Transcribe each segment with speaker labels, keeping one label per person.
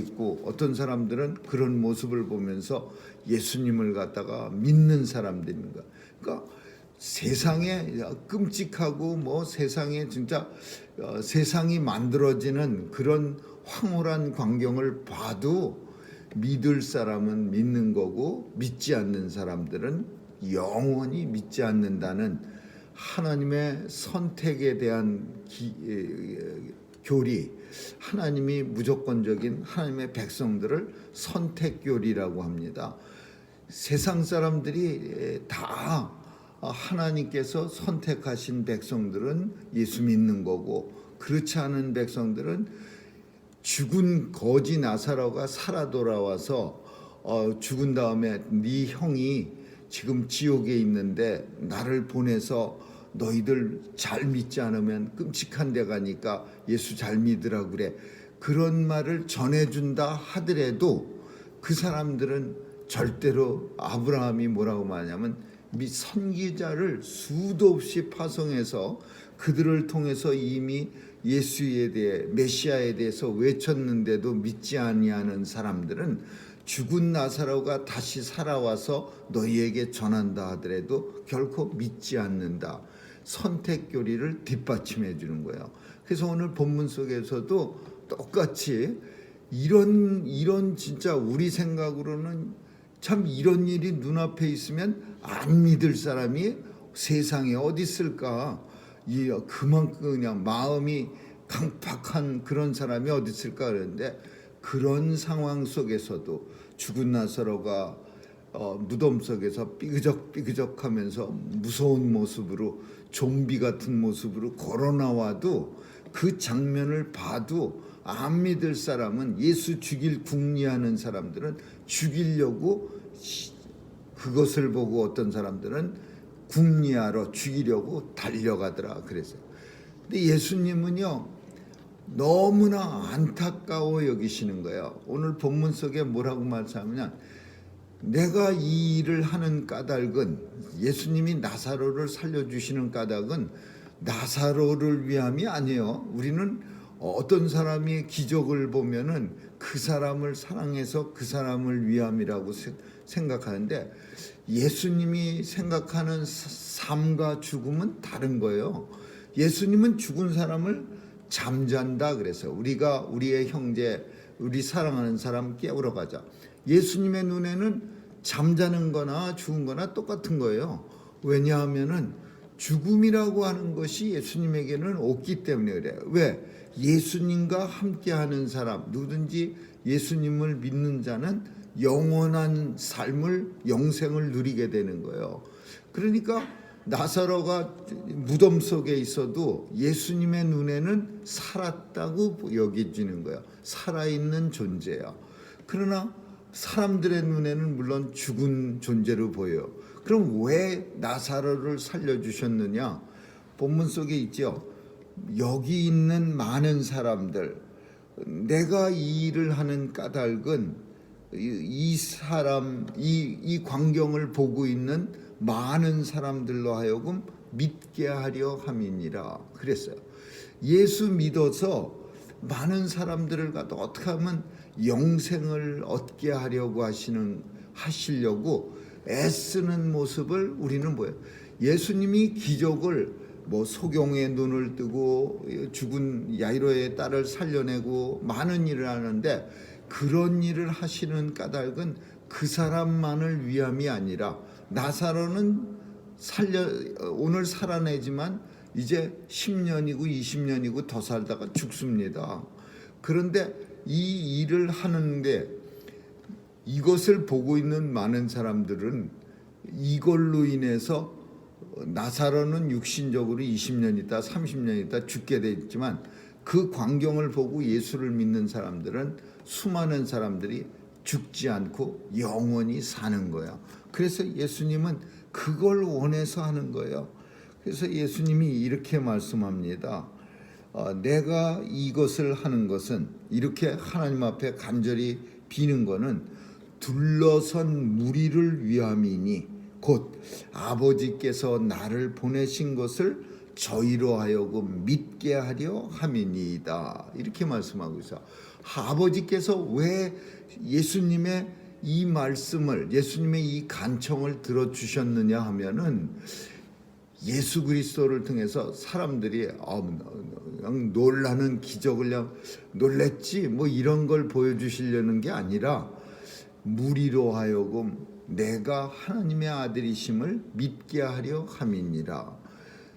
Speaker 1: 있고 어떤 사람들은 그런 모습을 보면서 예수님을 갖다가 믿는 사람들인가. 그러니까 세상에 끔찍하고 뭐 세상에 진짜 세상이 만들어지는 그런 황홀한 광경을 봐도 믿을 사람은 믿는 거고 믿지 않는 사람들은 영원히 믿지 않는다는 하나님의 선택에 대한 교리, 하나님이 무조건적인 하나님의 백성들을 선택교리라고 합니다. 세상 사람들이 다 하나님께서 선택하신 백성들은 예수 믿는 거고, 그렇지 않은 백성들은 죽은 거지 나사로가 살아 돌아와서 죽은 다음에 네 형이 지금 지옥에 있는데 나를 보내서 너희들 잘 믿지 않으면 끔찍한 데 가니까 예수 잘 믿으라 그래. 그런 말을 전해준다 하더라도 그 사람들은 절대로 아브라함이 뭐라고 말하냐면 선지자를 수도 없이 파송해서 그들을 통해서 이미 예수에 대해 메시아에 대해서 외쳤는데도 믿지 아니하는 사람들은 죽은 나사로가 다시 살아와서 너희에게 전한다 하더라도 결코 믿지 않는다. 선택교리를 뒷받침해 주는 거예요. 그래서 오늘 본문 속에서도 똑같이 이런 진짜 우리 생각으로는 참 이런 일이 눈앞에 있으면 안 믿을 사람이 세상에 어디 있을까? 그만큼 그냥 마음이 강팍한 그런 사람이 어디 있을까 그러는데, 그런 상황 속에서도 죽은 나사로가 무덤 속에서 삐그적삐그적하면서 무서운 모습으로 좀비 같은 모습으로 걸어 나와도 그 장면을 봐도 안 믿을 사람은, 예수 죽일 궁리하는 사람들은 죽이려고, 그것을 보고 어떤 사람들은 궁리하러 죽이려고 달려가더라 그랬어요. 근데 예수님은요 너무나 안타까워 여기시는 거예요. 오늘 본문 속에 뭐라고 말하냐면, 내가 이 일을 하는 까닭은, 예수님이 나사로를 살려주시는 까닭은 나사로를 위함이 아니에요. 우리는 어떤 사람이 기적을 보면은 그 사람을 사랑해서 그 사람을 위함이라고 생각하는데, 예수님이 생각하는 삶과 죽음은 다른 거예요. 예수님은 죽은 사람을 잠잔다 그래서 우리가 우리의 형제, 우리 사랑하는 사람 깨우러 가자. 예수님의 눈에는 잠자는 거나 죽은 거나 똑같은 거예요. 왜냐하면은 죽음이라고 하는 것이 예수님에게는 없기 때문에 그래요. 왜? 예수님과 함께하는 사람, 누구든지 예수님을 믿는 자는 영원한 삶을, 영생을 누리게 되는 거예요. 그러니까 나사로가 무덤 속에 있어도 예수님의 눈에는 살았다고 여겨지는 거예요. 살아있는 존재야. 그러나 사람들의 눈에는 물론 죽은 존재로 보여요. 그럼 왜 나사로를 살려주셨느냐? 본문 속에 있죠. 여기 있는 많은 사람들, 내가 이 일을 하는 까닭은 이 사람, 이 광경을 보고 있는 많은 사람들로 하여금 믿게 하려 함이니라 그랬어요. 예수 믿어서 많은 사람들을 갖다 어떻게 하면 영생을 얻게 하려고 하시려고 애쓰는 모습을 우리는 뭐예요? 예수님이 기적을 소경의 눈을 뜨고 죽은 야이로의 딸을 살려내고 많은 일을 하는데, 그런 일을 하시는 까닭은 그 사람만을 위함이 아니라, 나사로는 오늘 살아내지만 이제 10년이고 20년이고 더 살다가 죽습니다. 그런데 이 일을 하는데 이것을 보고 있는 많은 사람들은 이걸로 인해서, 나사로는 육신적으로 20년 있다 30년 있다 죽게 돼 있지만 그 광경을 보고 예수를 믿는 사람들은, 수많은 사람들이 죽지 않고 영원히 사는 거야. 그래서 예수님은 그걸 원해서 하는 거예요. 그래서 예수님이 이렇게 말씀합니다. 내가 이것을 하는 것은, 이렇게 하나님 앞에 간절히 비는 거는 둘러선 무리를 위함이니 곧 아버지께서 나를 보내신 것을 저희로 하여금 믿게 하려 함이니이다. 이렇게 말씀하고 있어요. 아버지께서 왜 예수님의 이 말씀을, 예수님의 이 간청을 들어주셨느냐 하면은 예수 그리스도를 통해서 사람들이 그냥 놀라는 기적을 그냥 놀랬지 뭐 이런 걸 보여주시려는 게 아니라 무리로 하여금 내가 하나님의 아들이심을 믿게 하려 함이니라.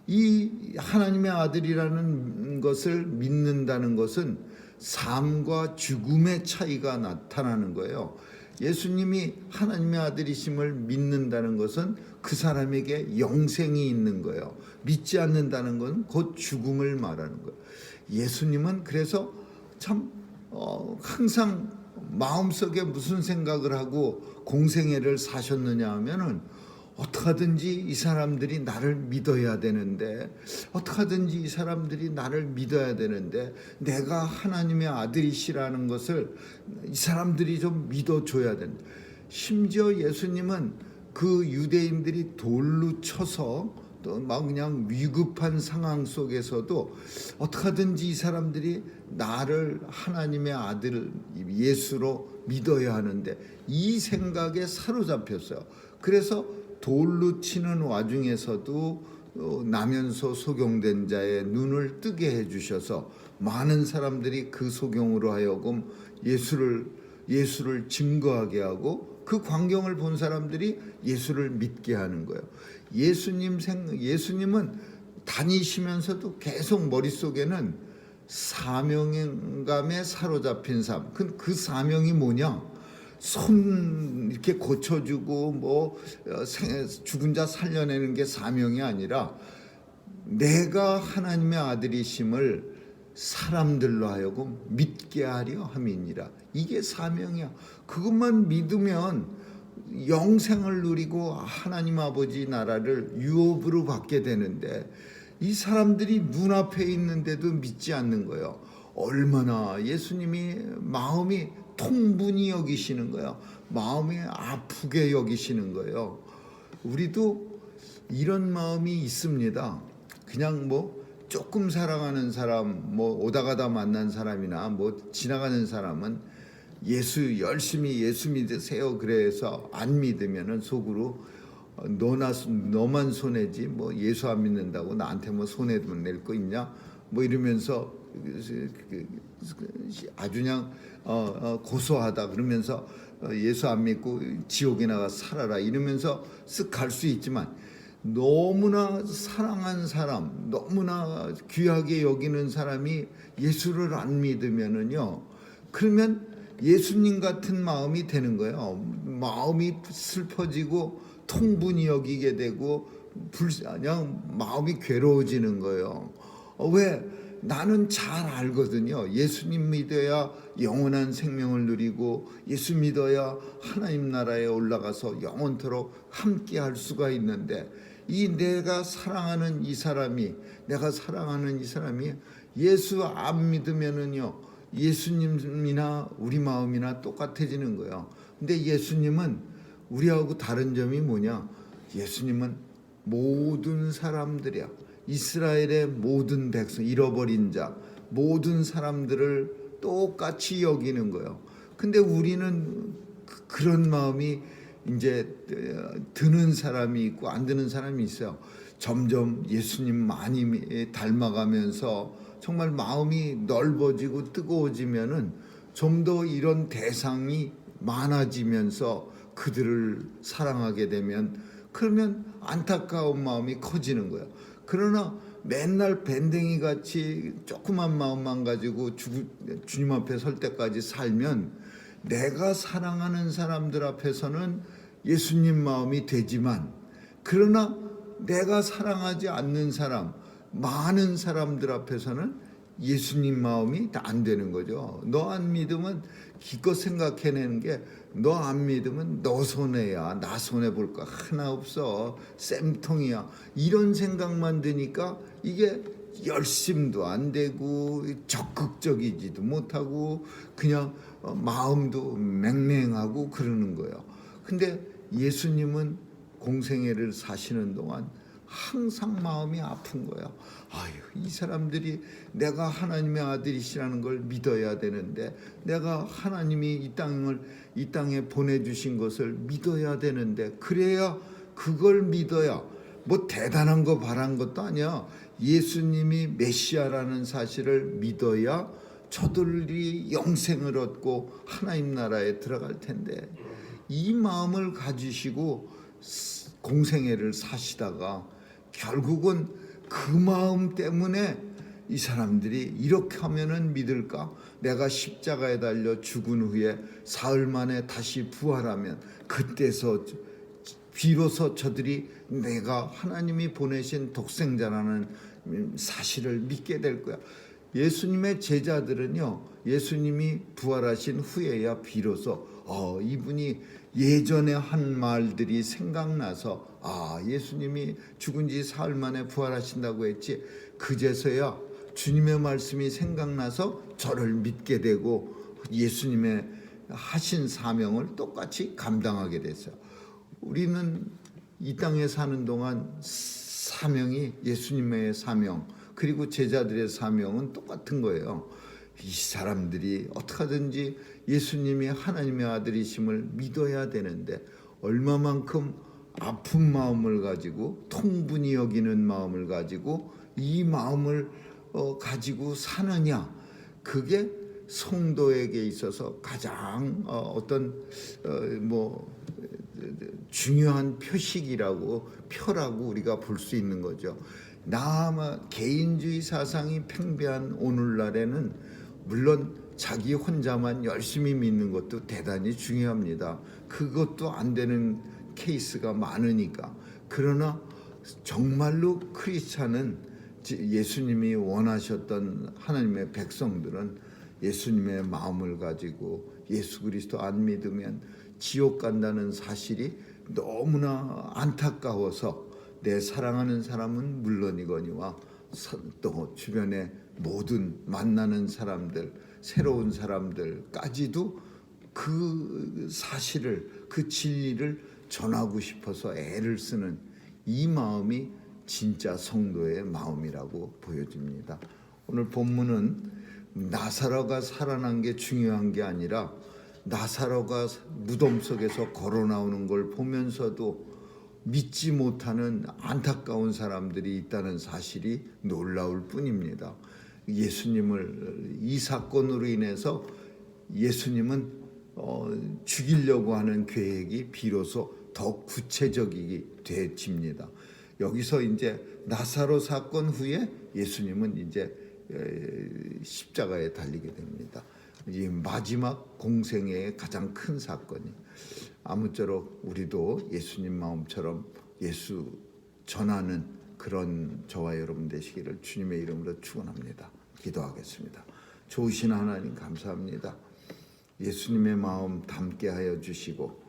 Speaker 1: 이 하나님의 아들이라는 것을 믿는다는 것은 삶과 죽음의 차이가 나타나는 거예요. 예수님이 하나님의 아들이심을 믿는다는 것은 그 사람에게 영생이 있는 거예요. 믿지 않는다는 건 곧 죽음을 말하는 거예요. 예수님은 그래서 참 항상 마음속에 무슨 생각을 하고 공생애를 사셨느냐 하면은 어떡하든지 이 사람들이 나를 믿어야 되는데, 어떡하든지 이 사람들이 나를 믿어야 되는데, 내가 하나님의 아들이시라는 것을 이 사람들이 좀 믿어줘야 된다. 심지어 예수님은 그 유대인들이 돌로 쳐서 또 막 그냥 위급한 상황 속에서도 어떡하든지 이 사람들이 나를 하나님의 아들 예수로 믿어야 하는데, 이 생각에 사로잡혔어요. 그래서 돌로 치는 와중에서도 나면서 소경된 자의 눈을 뜨게 해주셔서 많은 사람들이 그 소경으로 하여금 예수를 증거하게 하고 그 광경을 본 사람들이 예수를 믿게 하는 거예요. 예수님은 다니시면서도 계속 머릿속에는 사명감에 사로잡힌 삶. 그 사명이 뭐냐? 손 이렇게 고쳐주고 뭐 죽은 자 살려내는 게 사명이 아니라 내가 하나님의 아들이심을 사람들로 하여금 믿게 하려 함이니라. 이게 사명이야. 그것만 믿으면 영생을 누리고 하나님 아버지 나라를 유업으로 받게 되는데, 이 사람들이 눈앞에 있는데도 믿지 않는 거예요. 얼마나 예수님이 마음이 통분히 여기시는 거예요. 마음이 아프게 여기시는 거예요. 우리도 이런 마음이 있습니다. 그냥 뭐 조금 사랑하는 사람, 뭐 오다 가다 만난 사람이나 뭐 지나가는 사람은 열심히 예수 믿으세요 그래서 안 믿으면은 속으로 너만 손해지 뭐 예수 안 믿는다고 나한테 뭐 손해 낼 거 있냐 뭐 이러면서 아주 그냥 고소하다 그러면서 예수 안 믿고 지옥에 나가 살아라 이러면서 쓱 갈 수 있지만, 너무나 사랑한 사람, 너무나 귀하게 여기는 사람이 예수를 안 믿으면은요, 그러면 예수님 같은 마음이 되는 거예요. 마음이 슬퍼지고 통분히 여기게 되고 그냥 마음이 괴로워지는 거예요. 왜? 나는 잘 알거든요. 예수님 믿어야 영원한 생명을 누리고 예수 믿어야 하나님 나라에 올라가서 영원토록 함께 할 수가 있는데, 내가 사랑하는 이 사람이 예수 안 믿으면은요, 예수님이나 우리 마음이나 똑같아지는 거예요. 근데 예수님은 우리하고 다른 점이 뭐냐? 예수님은 모든 사람들이야. 이스라엘의 모든 백성, 잃어버린 자, 모든 사람들을 똑같이 여기는 거예요. 근데 우리는 그런 마음이 이제 드는 사람이 있고 안 드는 사람이 있어요. 점점 예수님 많이 닮아가면서 정말 마음이 넓어지고 뜨거워지면은 좀 더 이런 대상이 많아지면서 그들을 사랑하게 되면, 그러면 안타까운 마음이 커지는 거예요. 그러나 맨날 밴댕이 같이 조그만 마음만 가지고 주님 앞에 설 때까지 살면 내가 사랑하는 사람들 앞에서는 예수님 마음이 되지만, 그러나 내가 사랑하지 않는 사람, 많은 사람들 앞에서는 예수님 마음이 다 안 되는 거죠. 너 안 믿으면 기껏 생각해내는 게, 너 안 믿으면 너 손해야, 나 손해볼 거 하나 없어, 쌤통이야, 이런 생각만 드니까 이게 열심도 안 되고 적극적이지도 못하고 그냥 마음도 맹맹하고 그러는 거예요. 근데 예수님은 공생애를 사시는 동안 항상 마음이 아픈 거야. 아유, 이 사람들이 내가 하나님의 아들이시라는 걸 믿어야 되는데, 내가 하나님이 이 땅에 보내주신 것을 믿어야 되는데, 그래야 그걸 믿어야 뭐 대단한 거 바란 것도 아니야. 예수님이 메시아라는 사실을 믿어야 저들이 영생을 얻고 하나님 나라에 들어갈 텐데, 이 마음을 가지시고 공생애를 사시다가 결국은 그 마음 때문에 이 사람들이 이렇게 하면은 믿을까? 내가 십자가에 달려 죽은 후에 사흘 만에 다시 부활하면 그때서 비로소 저들이 내가 하나님이 보내신 독생자라는 사실을 믿게 될 거야. 예수님의 제자들은요, 예수님이 부활하신 후에야 비로소 이분이 예전에 한 말들이 생각나서 예수님이 죽은 지 사흘 만에 부활하신다고 했지, 그제서야 주님의 말씀이 생각나서 저를 믿게 되고 예수님의 하신 사명을 똑같이 감당하게 됐어요. 우리는 이 땅에 사는 동안 사명이, 예수님의 사명 그리고 제자들의 사명은 똑같은 거예요. 이 사람들이 어떻게 하든지 예수님이 하나님의 아들이심을 믿어야 되는데, 얼마만큼 아픈 마음을 가지고 통분히 여기는 마음을 가지고 이 마음을 가지고 사느냐, 그게 성도에게 있어서 가장 중요한 표라고 우리가 볼 수 있는 거죠. 개인주의 사상이 팽배한 오늘날에는 물론 자기 혼자만 열심히 믿는 것도 대단히 중요합니다. 그것도 안 되는 케이스가 많으니까. 그러나 정말로 크리스찬은, 예수님이 원하셨던 하나님의 백성들은 예수님의 마음을 가지고 예수 그리스도 안 믿으면 지옥 간다는 사실이 너무나 안타까워서 내 사랑하는 사람은 물론이거니와 또 주변에 모든 만나는 사람들, 새로운 사람들까지도 그 사실을, 그 진리를 전하고 싶어서 애를 쓰는 이 마음이 진짜 성도의 마음이라고 보여집니다. 오늘 본문은 나사로가 살아난 게 중요한 게 아니라 나사로가 무덤 속에서 걸어 나오는 걸 보면서도 믿지 못하는 안타까운 사람들이 있다는 사실이 놀라울 뿐입니다. 예수님을, 이 사건으로 인해서 예수님은 죽이려고 하는 계획이 비로소 더 구체적이게 되집니다. 여기서 이제 나사로 사건 후에 예수님은 이제 십자가에 달리게 됩니다. 이 마지막 공생애의 가장 큰 사건이, 아무쪼록 우리도 예수님 마음처럼 예수 전하는 그런 저와 여러분 되시기를 주님의 이름으로 축원합니다. 기도하겠습니다. 좋으신 하나님 감사합니다. 예수님의 마음 담게 하여 주시고,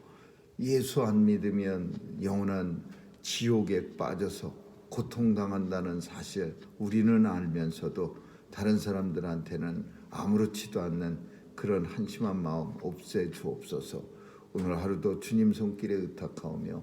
Speaker 1: 예수 안 믿으면 영원한 지옥에 빠져서 고통당한다는 사실 우리는 알면서도 다른 사람들한테는 아무렇지도 않는 그런 한심한 마음 없애 주옵소서. 오늘 하루도 주님 손길에 의탁하오며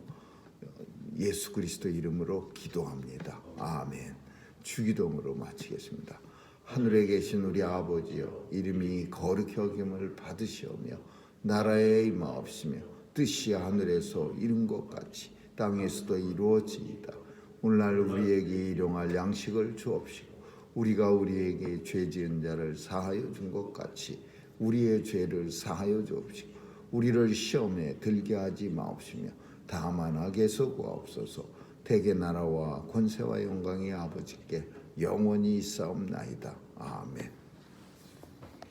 Speaker 1: 예수 그리스도 이름으로 기도합니다. 아멘. 주기도문으로 마치겠습니다. 하늘에 계신 우리 아버지여, 이름이 거룩히 여김을 받으시오며 나라에 임하옵시며 뜻이 하늘에서 이룬 것 같이 땅에서도 이루어지이다. 오늘날 우리에게 일용할 양식을 주옵시고, 우리가 우리에게 죄 지은 자를 사하여 준 것 같이 우리의 죄를 사하여 주옵시고, 우리를 시험에 들게 하지 마옵시며 다만 악에서 구하옵소서. 대개 나라와 권세와 영광이 아버지께 영원히 있사옵나이다. 아멘.